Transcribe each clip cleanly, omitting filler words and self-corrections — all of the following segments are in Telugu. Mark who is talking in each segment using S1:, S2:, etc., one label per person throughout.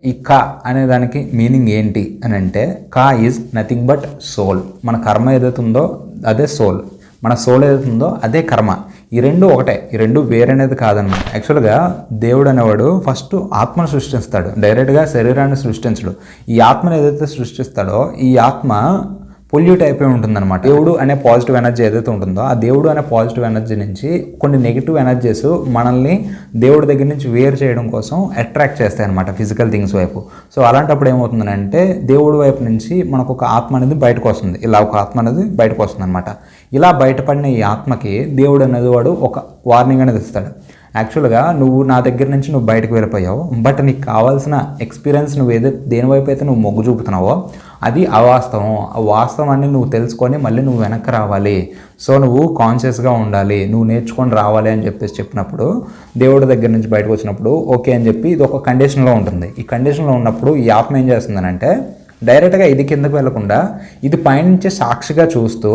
S1: ఈ కా అనే దానికి మీనింగ్ ఏంటి అని అంటే, కా ఈజ్ నథింగ్ బట్ సోల్. మన కర్మ ఏదైతే ఉందో అదే సోల్, మన సోల్ ఏదైతే ఉందో అదే కర్మ. ఈ రెండు ఒకటే, ఈ రెండు వేరనేది కాదన్నమాట. యాక్చువల్గా దేవుడు అనేవాడు ఫస్ట్ ఆత్మను సృష్టిస్తాడు, డైరెక్ట్గా శరీరాన్ని సృష్టించడు. ఈ ఆత్మను ఏదైతే సృష్టిస్తాడో ఈ ఆత్మ పొల్యూట్ అయిపోయి ఉంటుందన్నమాట. దేవుడు అనే పాజిటివ్ ఎనర్జీ ఏదైతే ఉంటుందో ఆ దేవుడు అనే పాజిటివ్ ఎనర్జీ నుంచి కొన్ని నెగిటివ్ ఎనర్జీస్ మనల్ని దేవుడి దగ్గర నుంచి వేరు చేయడం కోసం అట్రాక్ట్ చేస్తాయి అనమాట, ఫిజికల్ థింగ్స్ వైపు. సో అలాంటప్పుడు ఏమవుతుందంటే దేవుడి వైపు నుంచి మనకు ఒక ఆత్మ అనేది బయటకు వస్తుంది, ఇలా ఒక ఆత్మ అనేది బయటకు వస్తుంది అనమాట. ఇలా బయటపడిన ఈ ఆత్మకి దేవుడు అనేది వాడు ఒక వార్నింగ్ అనేది ఇస్తాడు. యాక్చువల్గా నువ్వు నా దగ్గర నుంచి నువ్వు బయటకు వెళ్ళిపోయావు, బట్ నీకు కావాల్సిన ఎక్స్పీరియన్స్ నువ్వు ఏదైతే దేనివైపు అయితే నువ్వు మొగ్గు చూపుతున్నావో అది అవాస్తవం. ఆ వాస్తవాన్ని నువ్వు తెలుసుకొని మళ్ళీ నువ్వు వెనక్కి రావాలి. సో నువ్వు కాన్షియస్గా ఉండాలి, నువ్వు నేర్చుకొని రావాలి అని చెప్పినప్పుడు దేవుడి దగ్గర నుంచి బయటకు వచ్చినప్పుడు ఓకే అని చెప్పి ఇది ఒక కండిషన్లో ఉంటుంది. ఈ కండిషన్లో ఉన్నప్పుడు ఈ ఆత్మ ఏం చేస్తుందనంటే డైరెక్ట్గా ఇది కిందకు వెళ్లకుండా ఇది పైనుంచి సాక్షిగా చూస్తూ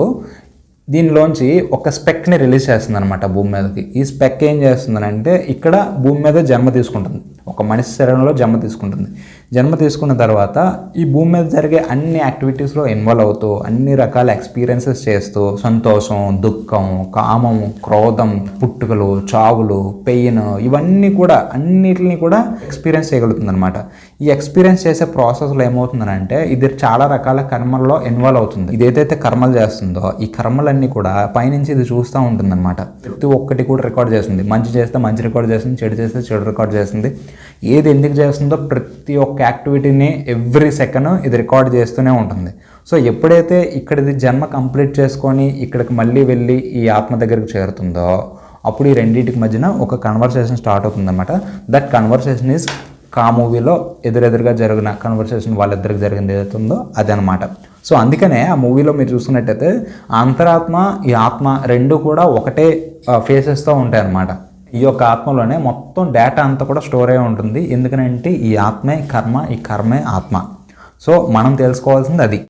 S1: దీనిలోంచి ఒక స్పెక్ని రిలీజ్ చేస్తుంది అనమాట భూమి మీదకి. ఈ స్పెక్ ఏం చేస్తుందనంటే ఇక్కడ భూమి మీద జన్మ తీసుకుంటుంది, ఒక మనిషి శరీరంలో జన్మ తీసుకుంటుంది. జన్మ తీసుకున్న తర్వాత ఈ భూమి మీద జరిగే అన్ని యాక్టివిటీస్లో ఇన్వాల్వ్ అవుతూ అన్ని రకాల ఎక్స్పీరియన్సెస్ చేస్తూ సంతోషం, దుఃఖం, కామం, క్రోధం, పుట్టుకలు, చావులు, పెయిన్ ఇవన్నీ కూడా అన్నిటిని కూడా ఎక్స్పీరియన్స్ చేయగలుగుతుంది అనమాట. ఈ ఎక్స్పీరియన్స్ చేసే ప్రాసెస్లో ఏమవుతుందంటే ఇది చాలా రకాల కర్మల్లో ఇన్వాల్వ్ అవుతుంది. ఇది ఏదైతే కర్మలు చేస్తుందో ఈ కర్మలన్నీ కూడా పైనుంచి ఇది చూస్తూ ఉంటుంది అనమాట. ప్రతి ఒక్కటి కూడా రికార్డ్ చేస్తుంది. మంచి చేస్తే మంచి రికార్డ్ చేస్తుంది, చెడు చేస్తే చెడు రికార్డ్ చేస్తుంది. ఏది ఎందుకు చేస్తుందో ప్రతి ఒక్క యాక్టివిటీని ఎవ్రీ సెకండ్ ఇది రికార్డ్ చేస్తూనే ఉంటుంది. సో ఎప్పుడైతే ఇక్కడిది జన్మ కంప్లీట్ చేసుకొని ఇక్కడికి మళ్ళీ వెళ్ళి ఈ ఆత్మ దగ్గరికి చేరుతుందో అప్పుడు ఈ రెండింటికి మధ్యన ఒక కన్వర్సేషన్ స్టార్ట్ అవుతుంది అనమాట. దట్ కన్వర్సేషన్ ఈజ్ కా మూవీలో ఎదురెదురుగా జరిగిన కన్వర్సేషన్ వాళ్ళిద్దరికి జరిగింది ఏదైతే ఉందో అదనమాట. సో అందుకనే ఆ మూవీలో మీరు చూసుకున్నట్టయితే అంతరాత్మ ఈ ఆత్మ రెండు కూడా ఒకటే ఫేసెస్తో ఉంటాయి అన్నమాట. ఈ యొక్క ఆత్మలోనే మొత్తం డేటా అంతా కూడా స్టోర్ అయి ఉంటుంది. ఎందుకనంటే ఈ ఆత్మే కర్మ, ఈ కర్మే ఆత్మ. సో మనం తెలుసుకోవాల్సింది అది.